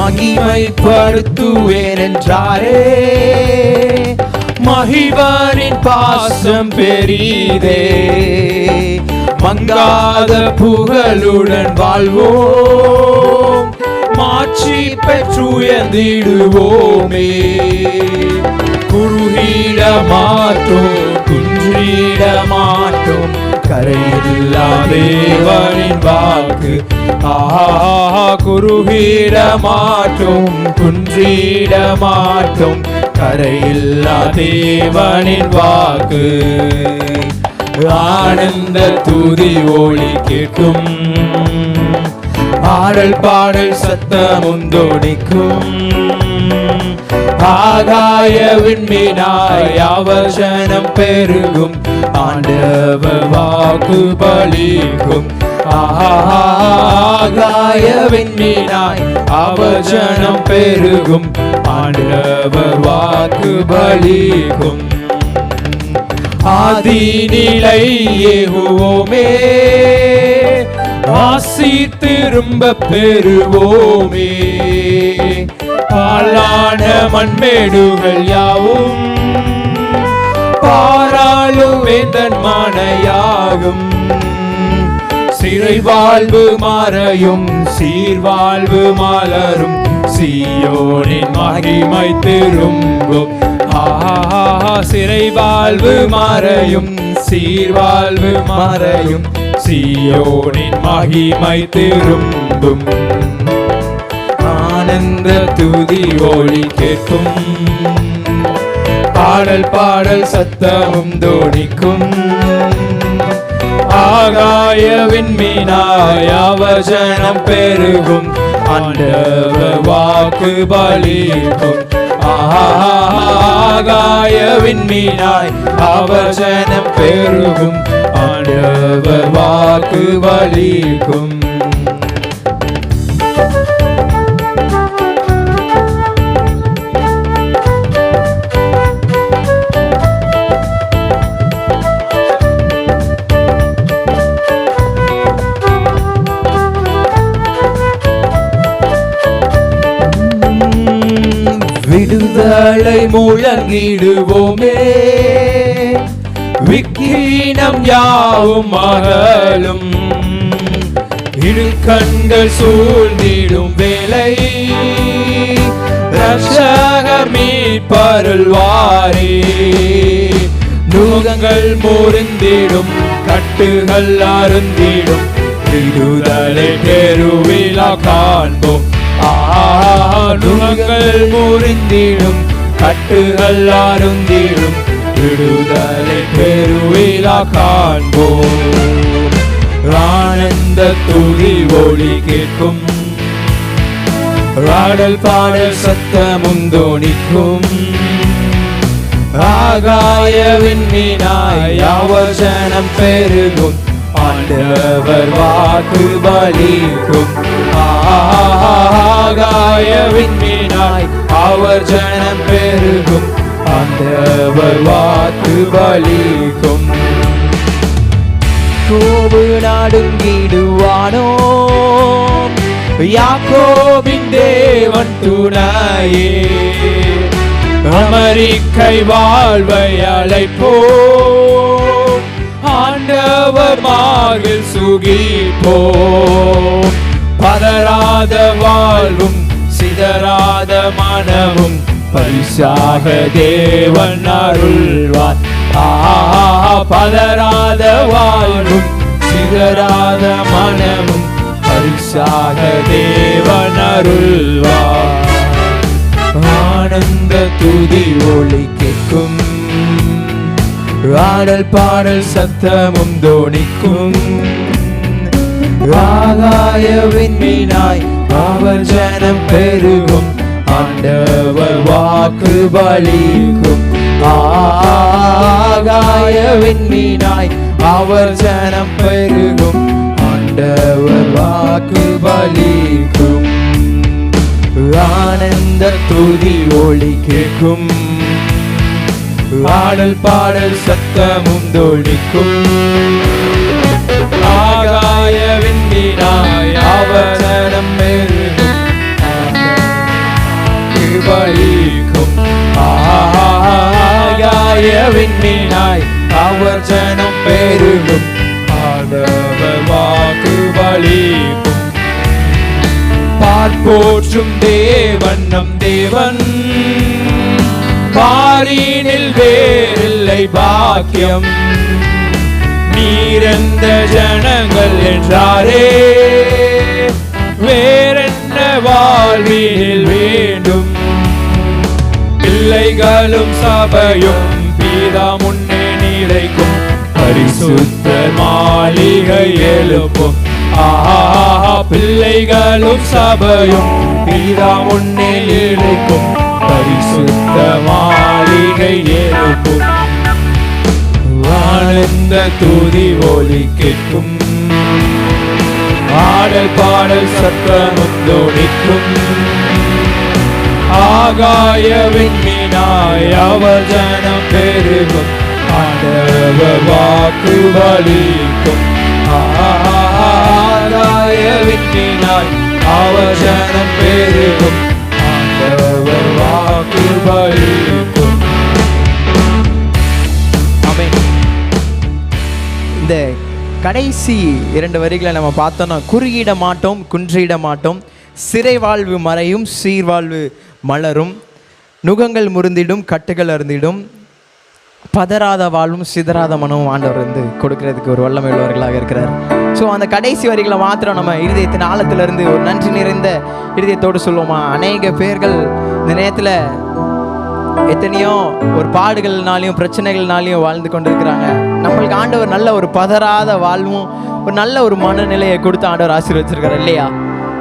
மகிமைப்படுத்துவேன் என்றாரே. மகிழ்வரின் பாசம் பெரிதே, மங்காத புகழுடன் வாழ்வோம், மாட்சி பெற்றுயர்ந்திடுவோமே. குறுகிட மாட்டோம், குன்றிட மாட்டோம், கரையில்லா தேவனின் வாக்கு. குறுகிட மாட்டோம், குன்றிட மாட்டோம், கரையில்லா தேவனின் வாக்கு. ஆனந்த துதி ஒலி கேட்கும், ஆடல் பாடல் சத்தமும் தொனிக்கும். ஆகாய விண்மீனாய் அவர் ஜனம் பெருகும், ஆண்டவர் வாக்கு பலிக்கும். ஆகாய விண்மீனாய் அவர் ஜனம் பெருகும், ஆண்டவர் வாக்கு பலிக்கும். ஆதி நிலை யெகோவாவே, ஆசி திரும்ப பெறுவோமே. பாலான மண்மேடுகள் யாவும் பாராளும் வேந்தன் மனையாகும். சிறை வாழ்வு மறையும், சீர்வாழ்வு மலரும், சீயோனின் மகிமை திரும்பும். சிறை வாழ்வு மறையும், சீர்வாழ்வு மறையும், சீயோனின் மகிமை திரும்பும். ஆனந்த துதி ஒலி கேட்கும், பாடல் பாடல் சத்தமும் தொனிக்கும். ஆகாய விண்மீனாய் அவர் ஜனம் பெருகும், ஆண்டவர் வாக்கு பலிக்கும். ஆகாய விண்மீனாய் அவர் ஜனம் பெருகும், ஆண்டவர் வாக்கு பலிக்கும். விடுதலை முழங்கிடுவோமே, விக்கீனம் யாவும் அகலும். இடுக்கண்கள் சூழ்ந்திடும் வேலை, ரட்சகர் மீட்பருள்வாரே. நுகங்கள் முறிந்திடும், கட்டுகள் அருந்திடும், விடுதலை பெருவிழா காண்போம். நுகங்கள் முறிந்திடும், கட்டுகள் அருந்திடும், விடுதலை பெருவிழா காண்போம். ஆனந்த துதி ஒலி கேட்கும், ஆடல் பாடல் சத்தமும் தொனிக்கும். ஆகாய விண்மீனாய் அவர் ஜனம் பெருகும், ஆண்டவர் வாக்கு பலிக்கும். ஆகாய விண்மீனாய் அவர் ஜனம் பெருகும், ஆண்டவர் வாக்கு பலிக்கும். கோபு நடுங்கிடுவானோ, யாக்கோபின் தேவன் துணையே. அமெரிக்கை வாழ்வை அழைப்போம், ஆண்டவர் மார்பில் சுகிப்போம். பதறாத வாழ்வும் சிதறாத மனமும் பரிசாக தேவன் அருள்வார். பதறாத வாழ்வும் சிதறாத மனமும் பரிசாக தேவன் அருள்வார். ஆனந்த துதி ஒலி கேட்கும், ஆடல் பாடல் சத்தமும் தொனிக்கும். ஆகாய விண்மீனாய் அவர் ஜனம் பெருகும், ஆண்டவர் வாக்கு பலிக்கும். ஆகாய விண்மீனாய் அவர் ஜனம் பெருகும், ஆண்டவர் வாக்கு பலிக்கும். ஆனந்த துதி ஒலி கேட்கும், ஆடல் பாடல் சத்தமும் தொனிக்கும். ஆகாய விண்மீனாய் அவர் ஜனம் பெருகும், விண்மீனாய் அவர் ஜனம் பெருகும். ஆண்டவர் வாக்கு பலிக்கும். பார்ப்போற்றும் தேவன் நம் தேவன், பாரினில் வேறில்லை பாக்கியம். நீரெந்த ஜனங்கள் என்றாரே, வேறென்ன வாழ்வினில் வேண்டும். பிள்ளைகளும் சபையும் பிதா முன்னே நிலைக்கும். பரிசுத்த மாளிகை எழுப்பும். ஆஹா, பிள்ளைகளும் சபையும் பிதா முன்னே நிலைக்கும். பரிசுத்த மாளிகை எழுப்பும். ஆனந்த துதி ஒலி கேட்கும். ஆடல் பாடல் சத்தமும் தொனிக்கும். ஆகாய விண்மீனாய் அவர் ஜனம் பெருகும். ஆண்டவர் வாக்கு பலிக்கும். ஆகாய விண்மீனாய் அவர் ஜனம் பெருகும். ஆண்டவர் வாக்கு பலிக்கும். இந்த கடைசி 2 வரிகளை நம்ம பார்த்தோம்னா, குறுகிட மாட்டோம், குன்றிட மாட்டோம், சிறை வாழ்வு மறையும், சீர்வாழ்வு மலரும், நுகங்கள் முறிந்திடும், கட்டுகள் அருந்திடும், பதறாத வாழ்வும் சிதறாத மனமும் ஆண்டவர் வந்து கொடுக்கறதுக்கு ஒரு வல்லமை உள்ளவர்களாக இருக்கிறார். ஸோ அந்த கடைசி வரிகளை மாத்திரம் நம்ம இருதயத்தின் ஆழத்திலிருந்து ஒரு நன்றி நிறைந்த இருதயத்தோடு சொல்லுவோமா? அநேக பேர்கள் இந்த நேரத்தில் எத்தனையோ ஒரு பாடுகள்னாலையும் பிரச்சனைகள்னாலையும் வாழ்ந்து கொண்டு இருக்கிறாங்க. நம்மளுக்கு ஆண்டவர் நல்ல ஒரு பதறாத வாழ்வும் ஒரு நல்ல ஒரு மனநிலையை கொடுத்து ஆண்டவர் ஆசீர்வதிச்சிருக்காரு இல்லையா?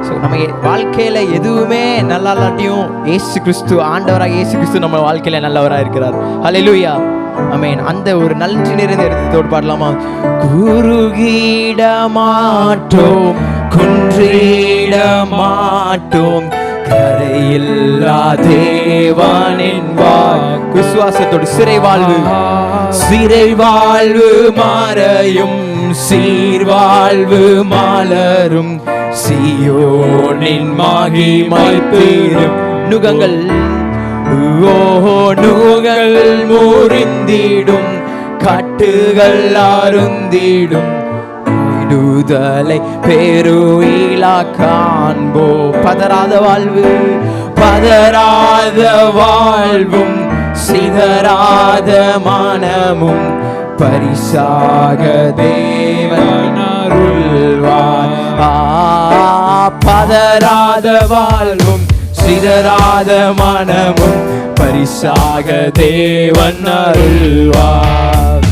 ஸோ நம்ம வாழ்க்கையில் எதுவுமே நல்லா இல்லாட்டியும் இயேசு கிறிஸ்து, ஆண்டவராக இயேசு கிறிஸ்து நம்ம வாழ்க்கையில் நல்லவராக இருக்கிறார். ஹல்லேலூயா, ஆமென். அந்த ஒரு நன்றி நிறைந்த இடத்தோடு பாடலாமா? குறுகிட மாட்டோம், குன்றிட மாட்டோம், கரையில்லா தேவனின் வாக்கு. விசுவாசத்தோடு சிறை வாழ்வு, சிறை வாழ்வு மறையும், சீர்வாழ்வு மலரும், சீயோனின் மகிமை பெரும். நுகங்கள் நுகங்கள் முறிந்திடும், கட்டுகள் அருந்திடும், விடுதலை பெருவிழா காண்போ. பதறாத வாழ்வு, பதறாத வாழ்வும், சிதறாத மனமும், பரிசாக தேவன் அருள்வார். பதறாத வாழ்வும், சிதறாத மனமும், பரிசாக தேவன் அருள்வார்.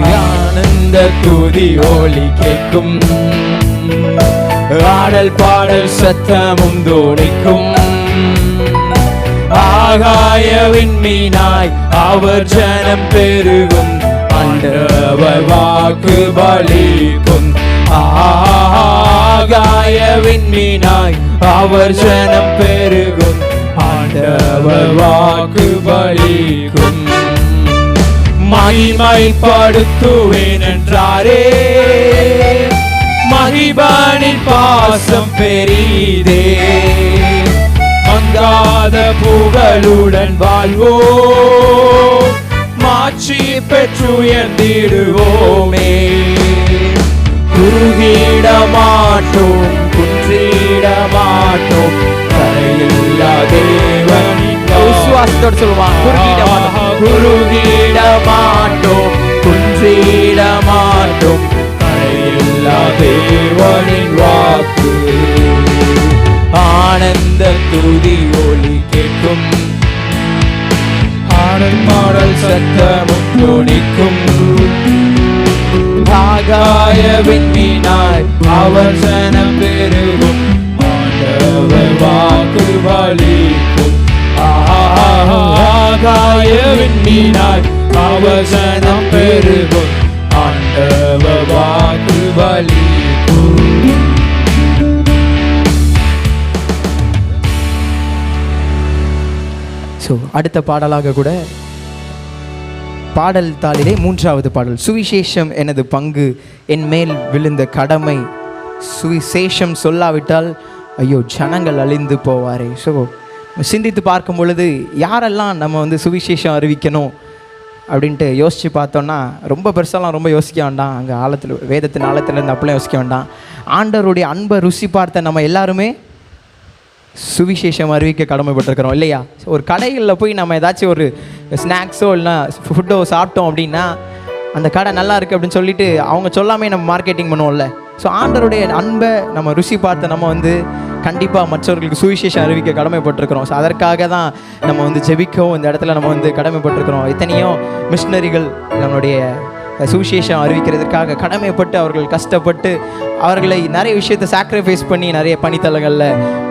ஆனந்த துதி ஒலி கேட்கும். ஆடல் பாடல் சத்தமும் தோனிக்கும். ஆகாய விண்மீனாய் அவர் ஜனம் பெருகும். ஆண்டவர் வாக்கு பலிக்கும். ஆகாய விண்மீனாய் அவர் ஜனம் பெருகும். ஆண்டவர் வாக்கு பலிக்கும். மகிமைப்படுத்துவேன் என்றாரே, மகிபனின் பாசம் பெரிதே, மங்காத புகழுடன் வாழ்வோ, மாட்சி பெற்றுயர்ந்திடுவோமே. குறுகிட மாட்டோம், குன்றிட மாட்டோம், கரையில்லா தேவனின் விசுவாசத்தோடு சொல்லுவான். குறுகிட மாட்டோம், குன்றிட மாட்டோம், கரையில்லா தேவனின் வாக்கு. ஆனந்த துதி ஒலி கேட்கும். ஆடல் பாடல் சத்தமும் தொனிக்கும். ஆகாய விண்மீனாய் அவர் ஜனம் பெருகும். ஆண்டவர் வாக்கு பலிக்கும். ஆகாய விண்மீனாய் அவர் ஜனம் பெருகும். ஆண்டவர் வாக்கு பலிக்கும். ஸோ அடுத்த பாடலாக கூட பாடல் தாளிலே 3வது பாடல், சுவிசேஷம் எனது பங்கு, என் மேல் விழுந்த கடமை, சுவிசேஷம் சொல்லாவிட்டால் ஐயோ ஜனங்கள் அழிந்து போவாரே. ஸோ சிந்தித்து பார்க்கும் பொழுது யாரெல்லாம் நம்ம சுவிசேஷம் அறிவிக்கணும் அப்படின்ட்டு யோசித்து பார்த்தோன்னா ரொம்ப பெருசாலாம் ரொம்ப யோசிக்க வேண்டாம். அங்கே ஆழத்தில் வேதத்தின் ஆழத்துலேருந்து அப்படிலாம் யோசிக்க வேண்டாம். ஆண்டவருடைய அன்பை ருசி பார்த்த நம்ம எல்லாருமே சுவிசேஷம் அறிவிக்க கடமைப்பட்டிருக்கிறோம் இல்லையா? ஒரு கடைகளில் போய் நம்ம ஏதாச்சும் ஒரு ஸ்நாக்ஸோ இல்லைனா ஃபுட்டோ சாப்பிட்டோம் அப்படின்னா அந்த கடை நல்லா இருக்குது அப்படின்னு சொல்லிட்டு அவங்க சொல்லாமே நம்ம மார்க்கெட்டிங் பண்ணுவோம்ல. ஸோ ஆண்டவருடைய அன்பை நம்ம ருசி பார்த்து நம்ம கண்டிப்பாக மற்றவர்களுக்கு சுவிசேஷம் அறிவிக்க கடமைப்பட்டிருக்கிறோம். ஸோ அதற்காக தான் நம்ம ஜெபிக்கவும் இந்த இடத்துல நம்ம கடமைப்பட்டிருக்கிறோம். எத்தனையோ மிஷினரிகள் நம்மளுடைய சுவிசேஷம் அறிவிக்கிறதுக்காக கடமைப்பட்டு அவர்கள் கஷ்டப்பட்டு அவர்களை நிறைய விஷயத்தை சாக்ரிஃபைஸ் பண்ணி நிறைய பணித்தலங்களில்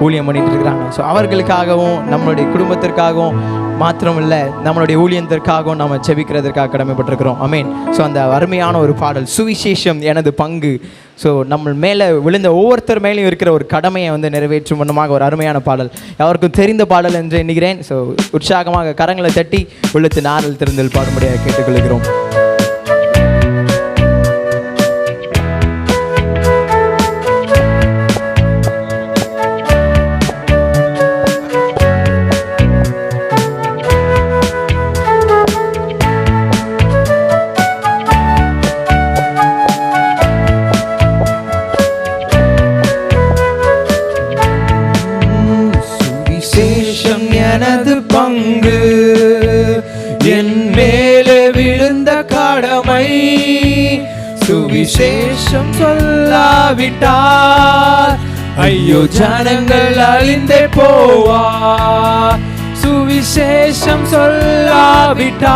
ஊழியம் பண்ணிட்டு இருக்கிறாங்க. ஸோ அவர்களுக்காகவும் நம்மளுடைய குடும்பத்திற்காகவும் மாத்திரம் இல்லை, நம்மளுடைய ஊழியத்திற்காகவும் நம்ம செபிக்கிறதுக்காக கடமைப்பட்டிருக்கிறோம். ஆமென். ஸோ அந்த அருமையான ஒரு பாடல் சுவிசேஷம் எனது பங்கு. ஸோ நம்ம மேலே விழுந்த ஒவ்வொருத்தர் மேலேயும் இருக்கிற ஒரு கடமையை நிறைவேற்றும் வண்ணமாக ஒரு அருமையான பாடல், யாருக்கும் தெரிந்த பாடல் என்று எண்ணுகிறேன். ஸோ உற்சாகமாக கரங்களை தட்டி உள்ளத்தின் ஆறல் திறந்தல் பாடும்படியாக கேட்டுக்கொள்கிறோம். எனது பங்கு என் மேலே விழுந்த கடமை, சுவிசேஷம் சொல்லாவிட்டார் ஐயோ ஜனங்கள் அழிந்தே போவார். சுவிசேஷம் சொல்லாவிட்டார்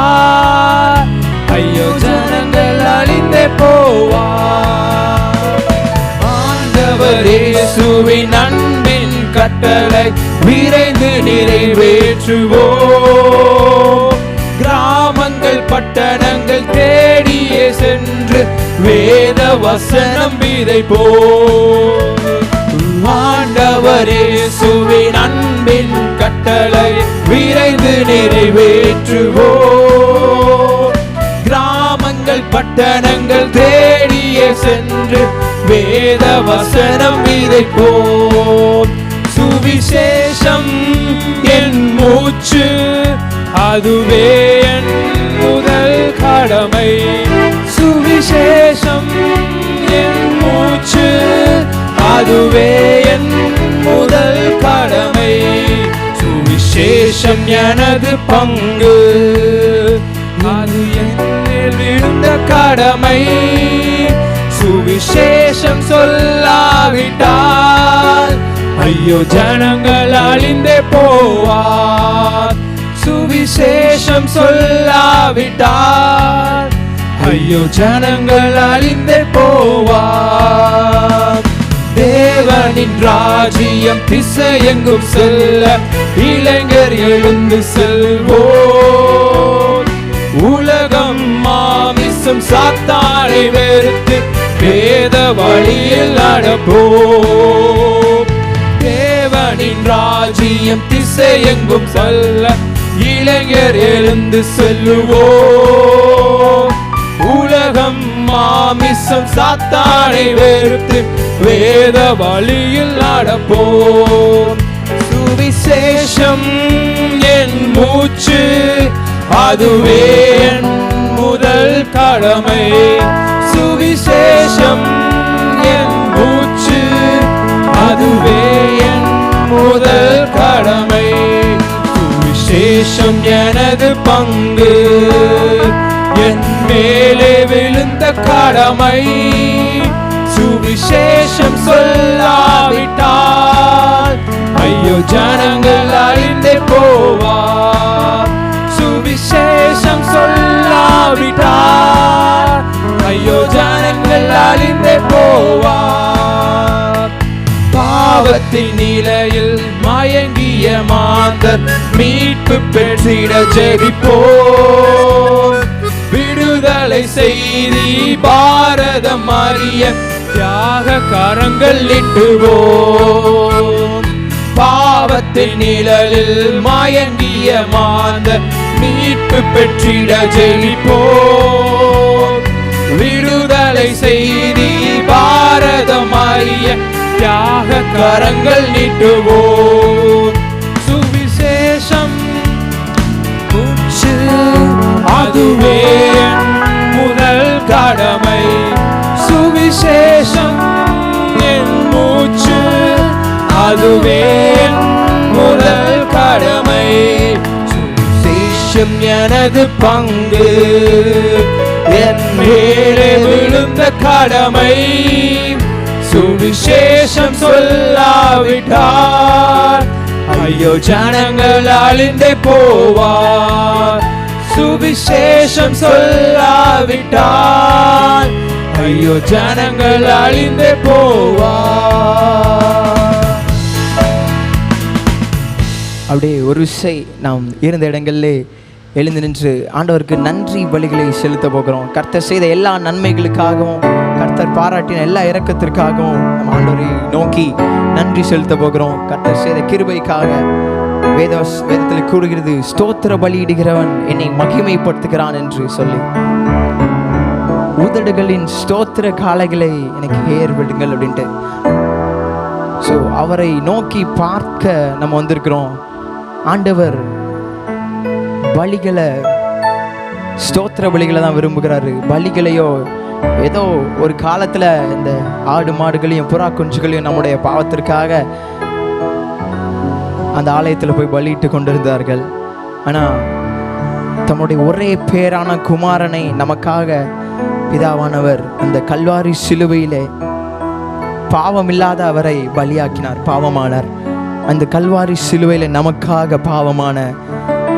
ஐயோ ஜனங்கள் அழிந்தே போவார். ஆண்டவர் இயேசுவின் அன்பின் கட்டளை விரைந்து நிறைவேற்றுவோம். கிராமங்கள் பட்டணங்கள் தேடியே சென்று வேத வசனம் விதைப்போம். ஆண்டவர் இயேசுவின் அன்பின் கட்டளை விரைந்து நிறைவேற்றுவோம். கிராமங்கள் பட்டணங்கள் தேடியே சென்று வேத வசனம் விதைப்போம். சுவிசேஷம் என் மூச்சு, அதுவே என் முதல் கடமை. சுவிசேஷம் என் மூச்சு, அதுவே என் முதல் கடமை. சுவிசேஷம் எனது பங்கு, அது என்னில் விழுந்த கடமை. சுவிசேஷம் சொல்லாவிட்டால் ஐயோ ஜனங்கள் அழிந்தே போவார். சுவிசேஷம் சொல்லாவிட்டால் ஐயோ ஜனங்கள் அழிந்தே போவார். தேவனின் ராஜ்யம் திசையெங்கும் செல்ல இளைஞர் எழுந்து செல்வோம். உலகம் மாமிசம் சாத்தானை வெறுத்து வேத வழியில் நடப்போம். தேவனின் ராஜ்யம் திசையெங்கும் செல்ல இளைஞர் எழுந்து செல்லுவோம். உலகம் மாமிசம் சாத்தானை வெறுத்து வேத வழியில் நடப்போம். சுவிசேஷம் என் மூச்சு, அதுவே என் முதல் கடமை. சுவிசேஷம் என் மூச்சு, அதுவே என் முதல் கடமை. சுவிசேஷம் எனது பங்கு, என் மேலே விழுந்த கடமை. சுவிசேஷம் சொல்லாவிட்டால் ஐயோ ஜனங்கள் அழிந்தே போவார். சுவிசேஷம் சொல்லாவிட்டால் ஐயோ ஜனங்கள் அழிந்தே போவார். பாவத்தின் நிலையில் மயங்கிய மாந்தர் மீட்பு பெற்றிட ஜெபிப்போம். விடுதலை செய்தி பாரதம் அறிய தியாக கரங்கள் நீட்டுவோம். பாவத்தின் நிழலில் மயங்கிய மாந்தர் மீட்பு பெற்றிட ஜெபிப்போம். விடுதலை செய்தி பாரதம் அறிய தியாக கரங்கள் நீட்டுவோம். சுவிசேஷம் மூச்சு, அதுவே அதுவே என் முதல் கடமை. சுவிசேஷம் எனது பங்கு, என் மேலே விழுந்த கடமை. சுவிசேஷம் சொல்லாவிட்டால் ஐயோ ஜனங்கள் அழிந்தே போவார். சுவிசேஷம் சொல்லாவிட்டால் ஐயோ ஜனங்கள் அழிந்தே போவார். அப்படியே ஒரு விசை நாம் இருந்த இடங்களிலே எழுந்து நின்று ஆண்டவருக்கு நன்றி பலிகளை செலுத்த போகிறோம். கர்த்தர் செய்த எல்லா நன்மைகளுக்காகவும், கர்த்தர் பாராட்டின எல்லா இரக்கத்திற்காகவும் நம்ம ஆண்டவரை நோக்கி நன்றி செலுத்த போகிறோம். கர்த்தர் செய்த கிருபைக்காக வேதத்தில் கூறுகிறது, ஸ்தோத்திர பலியிடுகிறவன் என்னை மகிமைப்படுத்துகிறான் என்று சொல்லி. உதடுகளின் ஸ்தோத்திர காளைகளை எனக்கு ஏற்படுங்கள் அப்படின்ட்டு. ஸோ அவரை நோக்கி பார்க்க நம்ம வந்திருக்கிறோம். ஆண்டவர் பலிகளை, ஸ்தோத்திர பலிகளை தான் விரும்புகிறாரு. பலிகளையோ ஏதோ ஒரு காலத்தில் இந்த ஆடு மாடுகளையும் புறா குஞ்சுகளையும் நம்முடைய பாவத்திற்காக அந்த ஆலயத்தில் போய் பலியிட்டு கொண்டிருந்தார்கள். ஆனால் தம்முடைய ஒரே பேரான குமாரனை நமக்காக பிதாவானவர் அந்த கல்வாரி சிலுவையிலே பாவமில்லாத அவரை பலியாக்கினார். பாவமானார். அந்த கல்வாரி சிலுவையில் நமக்காக பாவமான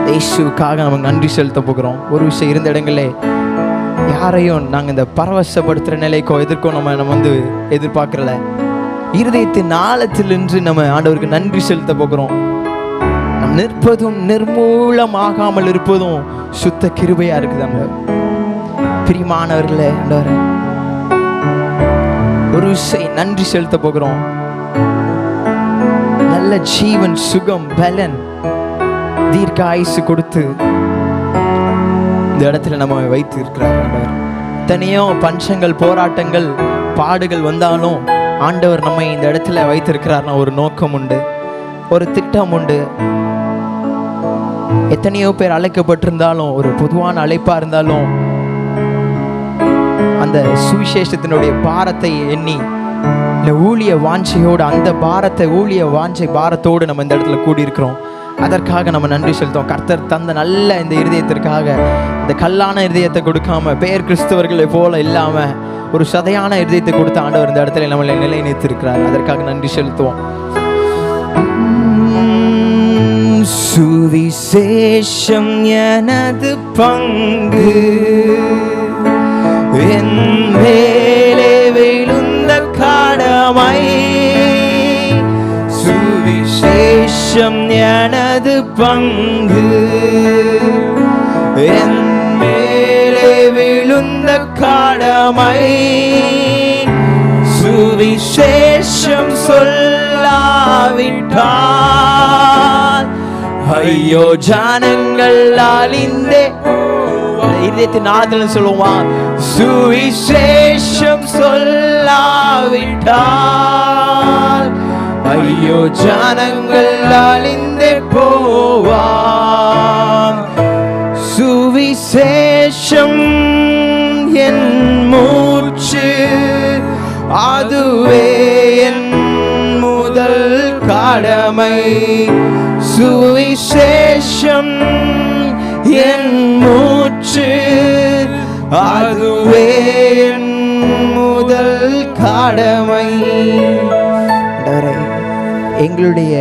இயேசுக்காக நம்ம நன்றி செலுத்த போகிறோம். ஒரு விஷயம் இருந்த இடங்களே யாரையும் நாங்கள் இந்த பரவசப்படுத்துகிற நிலைக்கோ எதிர்க்கோ நம்ம வந்து எதிர்பார்க்கறல. இருதயத்தின் ஆழத்திலிருந்து நம்ம ஆண்டவருக்கு நன்றி செலுத்த போகிறோம். நம் நிற்பதும் நிர்மூலமாகாமல் இருப்பதும் சுத்த கிருபையா இருக்குது. அந்த பிரியமானவர்களே, ஆண்டவர் ஒரு விஷயம் நன்றி செலுத்த போகிறோம். நல்ல ஜீவன், சுகம், பலன், தீர்க்க ஆயுசு கொடுத்து இந்த இடத்துல நம்ம வைத்து இருக்கிறார் ஆண்டவர். தனியோ பஞ்சங்கள், போராட்டங்கள், பாடுகள் வந்தாலும் ஆண்டவர் நம்மை இந்த இடத்துல வைத்திருக்கிறார்னா ஒரு நோக்கம் உண்டு, ஒரு திட்டம் உண்டு. எத்தனையோ பேர் அழைக்கப்பட்டிருந்தாலும், ஒரு பொதுவான அழைப்பா இருந்தாலும், அந்த சுவிசேஷத்தினுடைய பாரத்தை எண்ணி இல்லை ஊழிய வாஞ்சையோடு, அந்த பாரத்தை ஊழிய வாஞ்சை பாரத்தோடு நம்ம இந்த இடத்துல கூடியிருக்கிறோம். அதற்காக நம்ம நன்றி செலுத்தோம். கர்த்தர் தந்த நல்ல இந்த இருதயத்திற்காக, இந்த கல்லான இருதயத்தை கொடுக்காம, பெயர் கிறிஸ்தவர்களை போல இல்லாம ஒரு சதையான இருதயத்தை கொடுத்த ஆண்டவர் இந்த இடத்துல நம்மளை நிலைநிறுத்திருக்கிறார். அதற்காக நன்றி செலுத்துவோம். சுவிசேஷம் எனது பங்கு, என் மேலே விழுந்த கடமை. சுவிசேஷம் எனது பங்கு, என் மேலே விழுந்த கடமை. சுவிசேஷம் சொல்லாவிட்டால் ஐயோ ஜனங்கள் அழிந்தே. இதயத்தின் ஆதரவு சொல்லுவான், சுவிசேஷம் சொல்லாவிட்டால் ஐயோ ஜனங்கள் அழிந்தே போவான். சுவிசேஷம் என் மூச்சு, அதுவே என் முதல் கடமை. சுவிசேஷம் என் மூச்சு, அதுவே என் முதல் கடமை. எங்களுடைய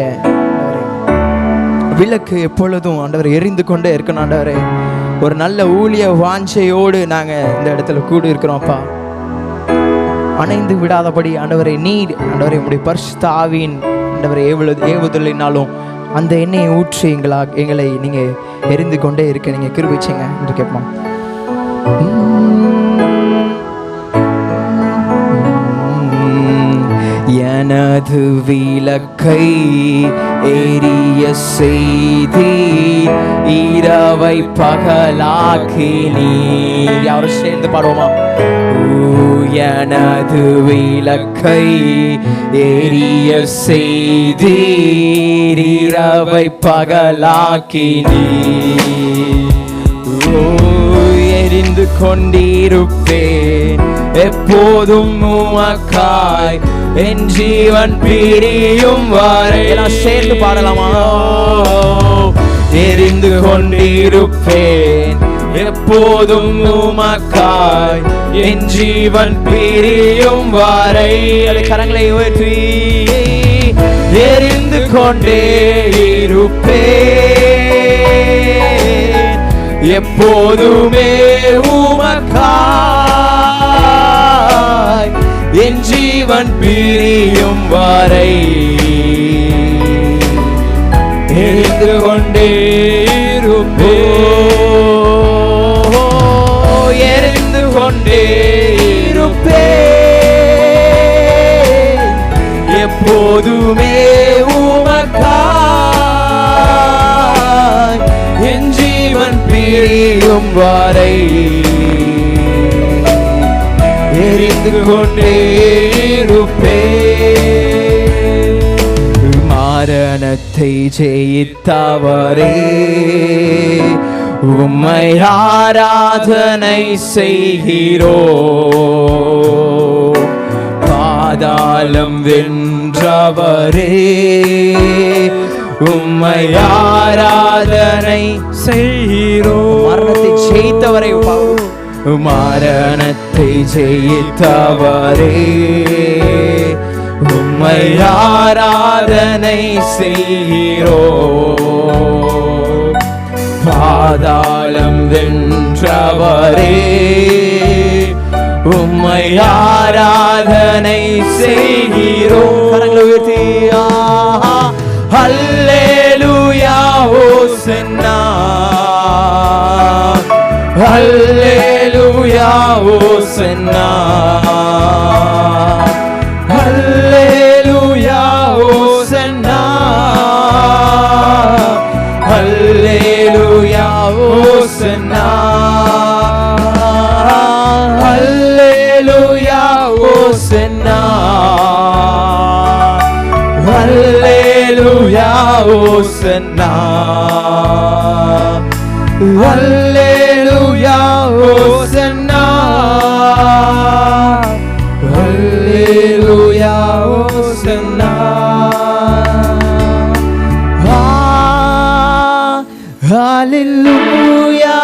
விளக்கு எப்பொழுதும் ஆண்டவர் எரிந்து கொண்டே இருக்கணும். ஆண்டவரே, ஒரு நல்ல ஊழிய வாஞ்சையோடு நாங்கள் இந்த இடத்துல கூடி இருக்கிறோம்ப்பா. அணைந்து விடாதபடி ஆண்டவரை நீர், ஆண்டவரை உம்முடைய பரிசுத்த ஆவியின் ஆண்டவரை ஏவுதலினாலும் அந்த எண்ணெயை ஊற்றி எங்களை நீங்கள் எரிந்து கொண்டே இருக்க நீங்கள் கிருபை செய்யுங்க என்று கேட்போம். எனது விளக்கை எரிய செய்தீர், இரவை பகலாக்கினீர். யாரும் சேர்ந்து பாடுவோமா? எனது விளக்கை எரிய செய்தீர், இரவை பகலாக்கினீர். எரிந்து கொண்டிருப்பேன் எப்போதும் உமக்காய், என் ஜீவன் பிரியும் வரை. எல்லாம் சேர்ந்து பாடலாமா? எரிந்து கொண்டிருப்பேன் எப்போதும் உமக்காய், என் ஜீவன் பிரியும் வரை. கரங்களை உயர்த்தி எரிந்து கொண்டே இருப்பேன் எப்போதுமே உமக்காய், என் ஜீவன் பிரியும் வரை. எரிந்து கொண்டே இருப்பேன், எரிந்து கொண்டே இருப்பேன் எப்போதுமே உமக்காய், என் ஜீவன் பிரியும் வரை. எரிந்து கொண்டே இருப்பேன். மரணத்தை ஜெயித்தவரே உம்மை ஆராதனை செய்கிறோம். பாதாளம் வென்றவரே உம்மை ஆராதனை செய்கிறோம். மரணத்தை ஜெயித்தவரை, மரணத்தை ஜெயித்தவரே உம்மை ஆராதனை செய்கிறோம். பாதாளம் வென்றவரே உம்மை ஆராதனை செய்கிறோம். கரங்களை உயர்த்தி அல்லேலூயா ஹோசன்னா, அல்லேலூயா ஹோசன்னா, அல்லேலூயா ஹோசன்னா, அல்லேலூயா ஹோசன்னா, அல்லேலூயா ஹோசன்னா, அல்லேலூயா ஹோசன்னா, அல்லேலூயா ஹோசன்னா, அல்லேலூயா ஹோசன்னா. ஹalleluya,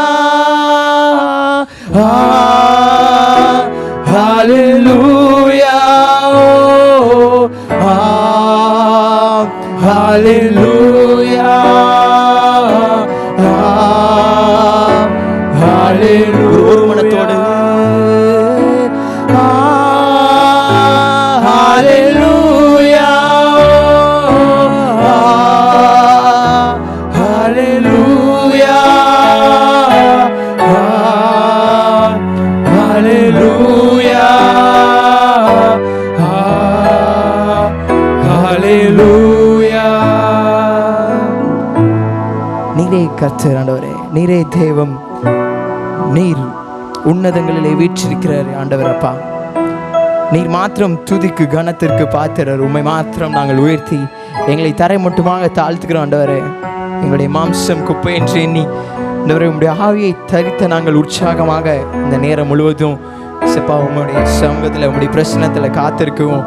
ஹalleluya, ஹalleluya, ஹalleluya. ஒரு மனத்தோடு ஹalleluya, ஹalleluya, ஹalleluya, ஹalleluya. நீரே கர்த்தர் ஆண்டவரே, நீரே தேவம், நீர் உன்னதங்களிலே வீற்றிருக்கிறார் ஆண்டவர். அப்பா, நீர் மாத்திரம் துதிக்கு கனத்திற்கு பாத்திரர். உம்மை மாத்திரம் நாங்கள் உயர்த்தி எங்களை தரை மட்டுமாக தாழ்த்துக்கிறோம் ஆண்டவரே. எங்களுடைய மாம்சம் குப்பை என்று எண்ணி ஆண்டவரே உம்முடைய ஆவியை தரித்த நாங்கள் உற்சாகமாக இந்த நேரம் முழுவதும் செப்பா உம்முடைய சமூகத்தில் உம்முடைய பிரச்சனத்தில் காத்திருக்கவும்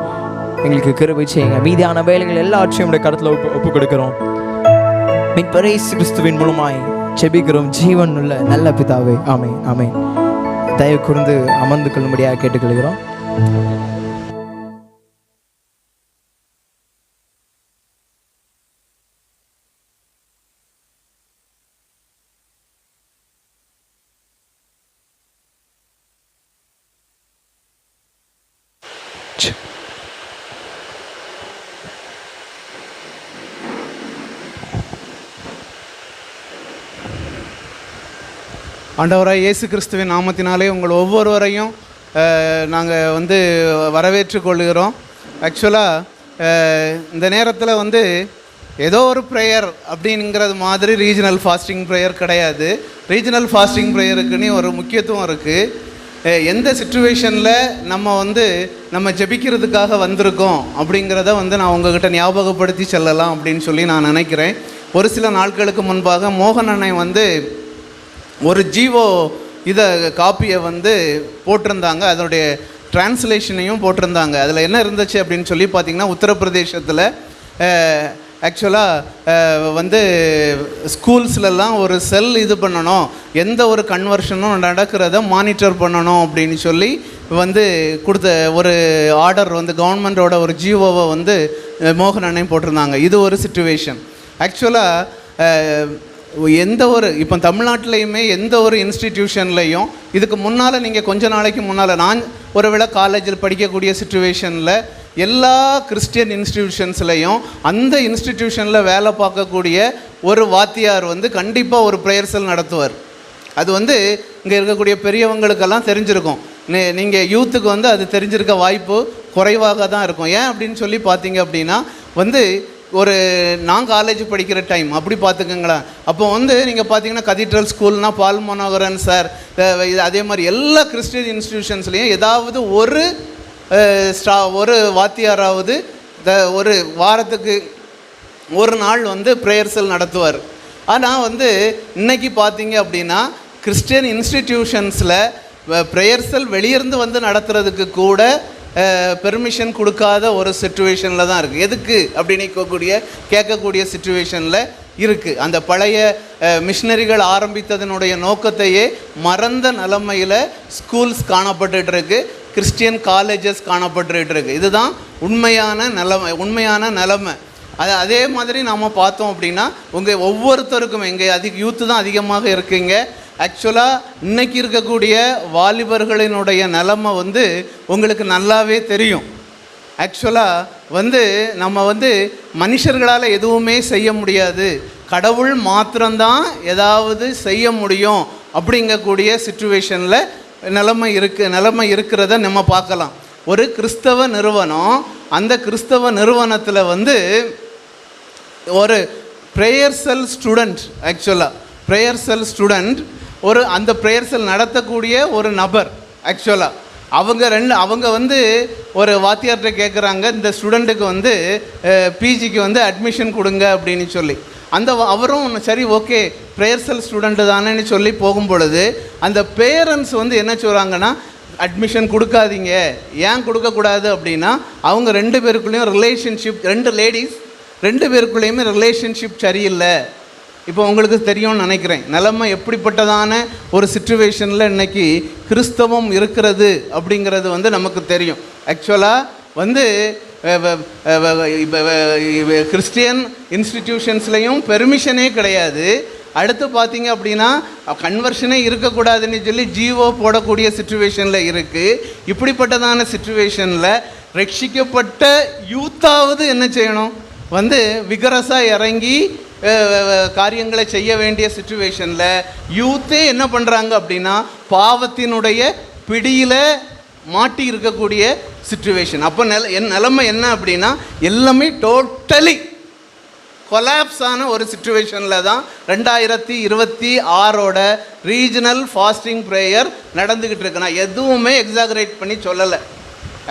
எங்களுக்கு கிருபை செய்யுங்க. மீதியான வேலைகள் எல்லாவற்றையும் உடைய கருத்தில் ஒப்பு கொடுக்கிறோம். மீட்பர் இயேசு கிறிஸ்துவின் மூலமாய் ஜெபிக்கிறோம் ஜீவன் உள்ள நல்ல பிதாவே, ஆமென், ஆமென். தயவு கூர்ந்து அமர்ந்து கொள்ளும்படியாக கேட்டுக்கொள்கிறோம். ஆண்டவராய் இயேசு கிறிஸ்துவின் நாமத்தினாலே உங்கள் ஒவ்வொருவரையும் நாங்கள் வரவேற்று கொள்கிறோம். ஆக்சுவலாக இந்த நேரத்தில் ஏதோ ஒரு ப்ரேயர் அப்படிங்கிறது மாதிரி ரீஜனல் ஃபாஸ்டிங் ப்ரேயர் கிடையாது. ரீஜனல் ஃபாஸ்டிங் ப்ரேயருக்குன்னு ஒரு முக்கியத்துவம் இருக்குது. எந்த சிச்சுவேஷனில் நம்ம ஜெபிக்கிறதுக்காக வந்திருக்கோம் அப்படிங்கிறத நான் உங்ககிட்ட ஞாபகப்படுத்தி செல்லலாம் அப்படின்னு சொல்லி நான் நினைக்கிறேன். ஒரு சில நாட்களுக்கு முன்பாக மோகன் அண்ணன் ஒரு ஜீவோ காப்பியை போட்டிருந்தாங்க. அதனுடைய டிரான்ஸ்லேஷனையும் போட்டிருந்தாங்க. அதில் என்ன இருந்துச்சு அப்படின்னு சொல்லி பார்த்தீங்கன்னா, உத்தரப்பிரதேசத்தில் ஆக்சுவலாக வந்து ஸ்கூல்ஸ்லலாம் ஒரு செல் இது பண்ணணும், எந்த ஒரு கன்வர்ஷனும் நடக்கிறத மானிட்டர் பண்ணணும் அப்படின்னு சொல்லி வந்து கொடுத்த ஒரு ஆர்டர் வந்து கவர்மெண்ட்டோட ஒரு ஜிஓவை வந்து மோகன் அண்ணன் போட்டிருந்தாங்க. இது ஒரு சிச்சுவேஷன். ஆக்சுவலாக எந்த ஒரு இப்போ தமிழ்நாட்டிலையுமே எந்த ஒரு இன்ஸ்டிடியூஷன்லையும் இதுக்கு முன்னால் நீங்கள் கொஞ்ச நாளைக்கு முன்னால் நான் ஒருவேளை காலேஜில் படிக்கக்கூடிய சிச்சுவேஷனில் எல்லா கிறிஸ்டியன் இன்ஸ்டிடியூஷன்ஸ்லையும் அந்த இன்ஸ்டிடியூஷனில் வேலை பார்க்கக்கூடிய ஒரு வாத்தியார் வந்து கண்டிப்பாக ஒரு ப்ரேயர் செல் நடத்துவார். அது வந்து இங்கே இருக்கக்கூடிய பெரியவங்களுக்கெல்லாம் தெரிஞ்சிருக்கும். நீங்கள் யூத்துக்கு வந்து அது தெரிஞ்சிருக்க வாய்ப்பு குறைவாக தான் இருக்கும். ஏன் அப்படின்னு சொல்லி பார்த்தீங்க அப்படின்னா வந்து ஒரு நான் காலேஜ் படிக்கிற டைம் அப்படி பார்த்துக்கங்களேன். அப்போ வந்து நீங்கள் பார்த்தீங்கன்னா கதீட்ரல் ஸ்கூல்னால் பால் மனோகரன் சார், அதே மாதிரி எல்லா கிறிஸ்டியன் இன்ஸ்டிடியூஷன்ஸ்லேயும் ஏதாவது ஒரு வாத்தியாராவது ஒரு வாரத்துக்கு ஒரு நாள் வந்து ப்ரேயர் செல் நடத்துவார். ஆனால் வந்து இன்றைக்கி பார்த்தீங்க அப்படின்னா கிறிஸ்டியன் இன்ஸ்டிடியூஷன்ஸில் ப்ரேயர் செல் வெளியிருந்து வந்து நடத்துறதுக்கு கூட பெர்மிஷன் கொடுக்காத ஒரு சிச்சுவேஷனில் தான் இருக்குது. எதுக்கு அப்படின்னு கேட்கக்கூடிய சிச்சுவேஷனில் இருக்குது. அந்த பழைய மிஷினரிகள் ஆரம்பித்ததனுடைய நோக்கத்தையே மறந்த நிலைமையில் ஸ்கூல்ஸ் காணப்பட்டுட்டு இருக்கு, கிறிஸ்டியன் காலேஜஸ் காணப்பட்டுட்டு இருக்கு. இதுதான் உண்மையான நிலைமை. அதே மாதிரி நாம் பார்த்தோம் அப்படின்னா உங்கள் ஒவ்வொருத்தருக்கும் எங்கள் யூத்து தான் அதிகமாக இருக்கீங்க. ஆக்சுவலாக இன்றைக்கி இருக்கக்கூடிய வாலிபர்களினுடைய நிலைமை வந்து உங்களுக்கு நல்லாவே தெரியும். ஆக்சுவலாக வந்து நம்ம வந்து மனுஷர்களால் எதுவுமே செய்ய முடியாது, கடவுள் மாத்திரம்தான் ஏதாவது செய்ய முடியும் அப்படிங்கக்கூடிய சிச்சுவேஷனில் நிலைமை இருக்கிறத நம்ம பார்க்கலாம். ஒரு கிறிஸ்தவ நிறுவனம், அந்த கிறிஸ்தவ நிறுவனத்தில் வந்து ஒரு ப்ரேயர் செல் ஸ்டூடெண்ட், ஆக்சுவலாக ப்ரேயர் செல் ஸ்டூடெண்ட் அந்த ப்ரேயர் செல் நடத்தக்கூடிய ஒரு நபர். ஆக்சுவலாக அவங்க வந்து ஒரு வாத்தியார்கிட்ட கேட்குறாங்க, இந்த ஸ்டூடெண்ட்டுக்கு வந்து பிஜிக்கு வந்து அட்மிஷன் கொடுங்க அப்படின்னு சொல்லி. அவரும் சரி ஓகே ப்ரேயர் செல் ஸ்டூடெண்ட்டு தானேன்னு சொல்லி போகும் பொழுது அந்த பேரண்ட்ஸ் வந்து என்ன சொல்கிறாங்கன்னா, அட்மிஷன் கொடுக்காதீங்க. ஏன் கொடுக்கக்கூடாது அப்படின்னா அவங்க 2 பேருக்குள்ளேயும் ரிலேஷன்ஷிப், 2 லேடிஸ் 2 பேருக்குள்ளேயுமே ரிலேஷன்ஷிப் சரியில்லை. இப்போ உங்களுக்கு தெரியும்னு நினைக்கிறேன் நிலைமை எப்படிப்பட்டதான ஒரு சிச்சுவேஷனில் இன்றைக்கி கிறிஸ்தவம் இருக்கிறது அப்படிங்கிறது வந்து நமக்கு தெரியும். ஆக்சுவலாக வந்து கிறிஸ்டியன் இன்ஸ்டிடியூஷன்ஸ்லேயும் பெர்மிஷனே கிடையாது. அடுத்து பார்த்தீங்க அப்படின்னா கன்வர்ஷனே இருக்கக்கூடாதுன்னு சொல்லி ஜிஓ போடக்கூடிய சிச்சுவேஷனில் இருக்குது. இப்படிப்பட்டதான சிச்சுவேஷனில் ரட்சிக்கப்பட்ட யூத்தாவது என்ன செய்யணும், வந்து விகரஸாக இறங்கி காரியங்களை செய்ய வேண்டிய சிச்சுவேஷனில் யூத்தே என்ன பண்ணுறாங்க அப்படின்னா பாவத்தினுடைய பிடியில் மாட்டி இருக்கக்கூடிய சிச்சுவேஷன். அப்போ நிலைமை என்ன அப்படின்னா எல்லாமே டோட்டலி கொலாப்ஸ் ஆன ஒரு சிச்சுவேஷனில் தான் 2026 ரீஜனல் ஃபாஸ்டிங் ப்ரேயர் நடந்துக்கிட்டு இருக்கு. நான் எதுவுமே எக்ஸாகரேட் பண்ணி சொல்லலை.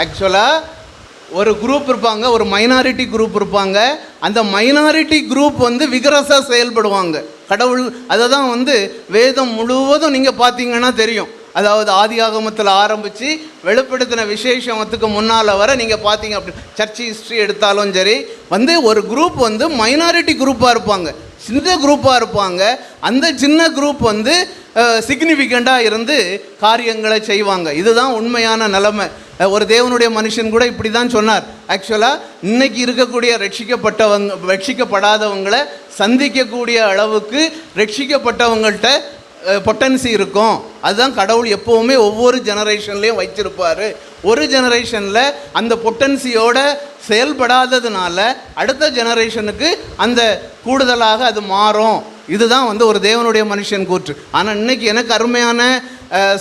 ஆக்சுவலாக ஒரு குரூப் இருப்பாங்க, ஒரு மைனாரிட்டி குரூப் இருப்பாங்க. அந்த மைனாரிட்டி குரூப் வந்து விகரஸாக செயல்படுவாங்க. கடவுள் அதை தான் வந்து வேதம் முழுவதும் நீங்கள் பார்த்தீங்கன்னா தெரியும். அதாவது ஆதியாகமத்தில் ஆரம்பித்து வெளிப்படுத்தின விசேஷத்துக்கு முன்னால் வர நீங்கள் பார்த்தீங்க அப்படி சர்ச் ஹிஸ்ட்ரி எடுத்தாலும் சரி வந்து ஒரு குரூப் வந்து மைனாரிட்டி குரூப்பாக இருப்பாங்க, சின்ன குரூப்பாக இருப்பாங்க. அந்த சின்ன குரூப் வந்து சிக்னிஃபிகண்ட்டாக இருந்து காரியங்களை செய்வாங்க. இதுதான் உண்மையான நிலைமை. ஒரு தேவனுடைய மனுஷன் கூட இப்படி தான் சொன்னார். ஆக்சுவலாக இன்றைக்கி இருக்கக்கூடிய ரட்சிக்கப்படாதவங்களை சந்திக்கக்கூடிய அளவுக்கு ரட்சிக்கப்பட்டவங்கள்ட்ட பொட்டன்சி இருக்கும். அதுதான் கடவுள் எப்போவுமே ஒவ்வொரு ஜெனரேஷன்லேயும் வச்சிருப்பார். ஒரு ஜெனரேஷனில் அந்த பொட்டன்சியோட செயல்படாததுனால அடுத்த ஜெனரேஷனுக்கு அந்த கூடுதலாக அது மாறும். இதுதான் வந்து ஒரு தேவனுடைய மனுஷன் கூற்று. ஆனால் இன்றைக்கி எனக்கு அருமையான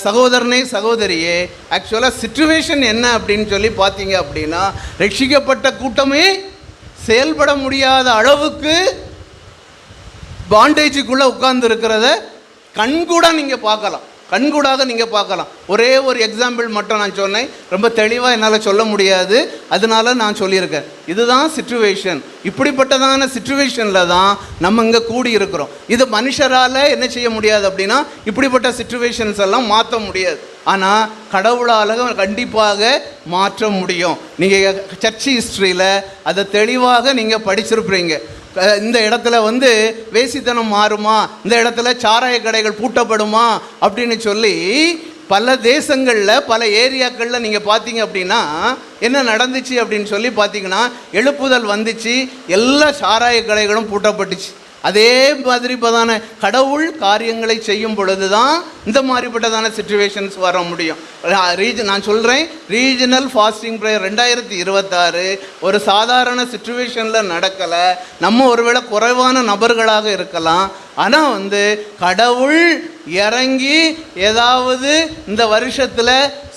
சகோதரனே சகோதரியே, ஆக்சுவலாக சிச்சுவேஷன் என்ன அப்படின்னு சொல்லி பார்த்தீங்க அப்படின்னா ரட்சிக்கப்பட்ட கூட்டமே செயல்பட முடியாத அளவுக்கு பாண்டேஜுக்குள்ளே உட்கார்ந்து இருக்கிறத கண்கூட நீங்கள் பார்க்கலாம். கண்கூடாக நீங்கள் பார்க்கலாம். ஒரே ஒரு எக்ஸாம்பிள் மட்டும் நான் சொன்னேன், ரொம்ப தெளிவாக என்னால் சொல்ல முடியாது, அதனால நான் சொல்லியிருக்கேன். இதுதான் சிச்சுவேஷன். இப்படிப்பட்டதான சிச்சுவேஷனில் தான் நம்ம இங்கே கூடி இருக்கிறோம். இது மனுஷரால் என்ன செய்ய முடியாது அப்படின்னா, இப்படிப்பட்ட சிச்சுவேஷன்ஸ் எல்லாம் மாற்ற முடியாது. ஆனால் கடவுளால் கண்டிப்பாக மாற்ற முடியும். நீங்கள் சர்ச் ஹிஸ்ட்ரியில் அதை தெளிவாக நீங்கள் படிச்சிருப்பீங்க. இந்த இடத்துல வந்து வேசித்தனம் மாறுமா, இந்த இடத்துல சாராய கடைகள் பூட்டப்படுமா அப்படின்னு சொல்லி பல தேசங்களில் பல ஏரியாக்களில் நீங்கள் பார்த்தீங்க அப்படின்னா என்ன நடந்துச்சு அப்படின்னு சொல்லி பார்த்தீங்கன்னா, எழுப்புதல் வந்துச்சு, எல்லா சாராய கடைகளும் பூட்டப்பட்டுச்சு. அதே மாதிரி இப்போதான கடவுள் காரியங்களை செய்யும் பொழுது தான் இந்த மாதிரிப்பட்டதான சிச்சுவேஷன்ஸ் வர முடியும். நான் சொல்கிறேன், ரீஜனல் ஃபாஸ்டிங் ப்ரேயர் 2026 ஒரு சாதாரண சிச்சுவேஷனில் நடக்கலை. நம்ம ஒருவேளை குறைவான நபர்களாக இருக்கலாம், ஆனால் வந்து கடவுள் இறங்கி ஏதாவது இந்த வருஷத்தில்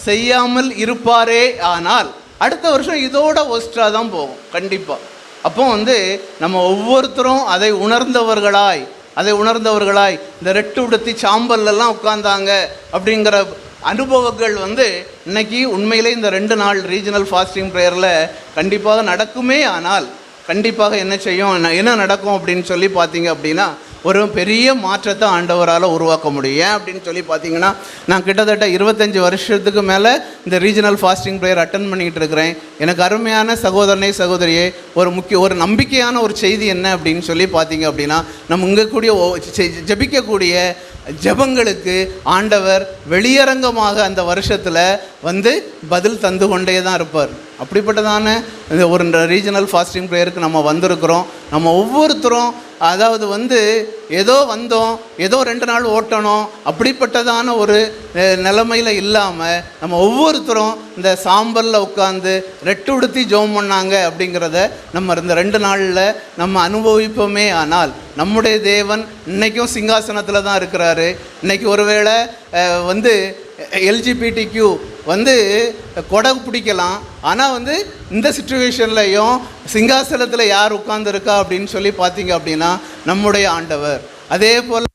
செய்யாமல் இருப்பாரே ஆனால் அடுத்த வருஷம் இதோட ஒஸ்ட்டாக தான் போகும் கண்டிப்பாக. அப்போ வந்து நம்ம ஒவ்வொருத்தரும் அதை உணர்ந்தவர்களாய் இந்த ரெட்டு உடுத்தி சாம்பல்லாம் உட்கார்ந்தாங்க அப்படிங்கிற அனுபவங்கள் வந்து இன்னைக்கு உண்மையிலே இந்த 2 நாள் ரீஜனல் ஃபாஸ்டிங் ப்ரேயரில் கண்டிப்பாக நடக்குமே. ஆனால் கண்டிப்பாக என்ன செய்யும், என்ன நடக்கும் அப்படின்னு சொல்லி பார்த்தீங்க அப்படின்னா, ஒரு பெரிய மாற்றத்தை ஆண்டவரால் உருவாக்க முடியும். ஏன் அப்படின்னு சொல்லி பார்த்தீங்கன்னா, நான் கிட்டத்தட்ட 25 வருஷத்துக்கு மேலே இந்த ரீஜனல் ஃபாஸ்டிங் ப்ரேயர் அட்டன் பண்ணிகிட்டு இருக்கிறேன். எனக்கு அருமையான சகோதரனே சகோதரியே, ஒரு நம்பிக்கையான ஒரு செய்தி என்ன அப்படின்னு சொல்லி பார்த்தீங்க அப்படின்னா, நம்ம இங்கே கூடிய ஜபிக்கக்கூடிய ஜபங்களுக்கு ஆண்டவர் வெளியரங்கமாக அந்த வருஷத்தில் வந்து பதில் தந்து கொண்டே தான் இருப்பார். அப்படிப்பட்டதான இந்த ஒரு ரீஜனல் ஃபாஸ்டிங் ப்ரேயருக்கு நம்ம வந்திருக்கிறோம். நம்ம ஒவ்வொருத்தரும் அதாவது வந்து ஏதோ வந்தோம், ஏதோ 2 நாள் ஓட்டணும் அப்படிப்பட்டதான ஒரு நிலைமையில் இல்லாமல் நம்ம ஒவ்வொருத்தரும் இந்த சாம்பலில் உட்காந்து ரெட்டு உடுத்தி ஜெபம் பண்ணாங்க அப்படிங்கிறத நம்ம இந்த 2 நாளில் நம்ம அனுபவிப்போமே. ஆனால் நம்முடைய தேவன் இன்றைக்கும் சிங்காசனத்தில் தான் இருக்கிறாரு. இன்றைக்கி ஒருவேளை வந்து எல்ஜிபிடிக்யூ வந்து கொடை பிடிக்கலாம், ஆனால் வந்து இந்த சிச்சுவேஷன்லையும் சிங்காசனத்தில் யார் உட்கார்ந்துருக்கா அப்படின்னு சொல்லி பார்த்தீங்க அப்படின்னா நம்முடைய ஆண்டவர். அதே போல்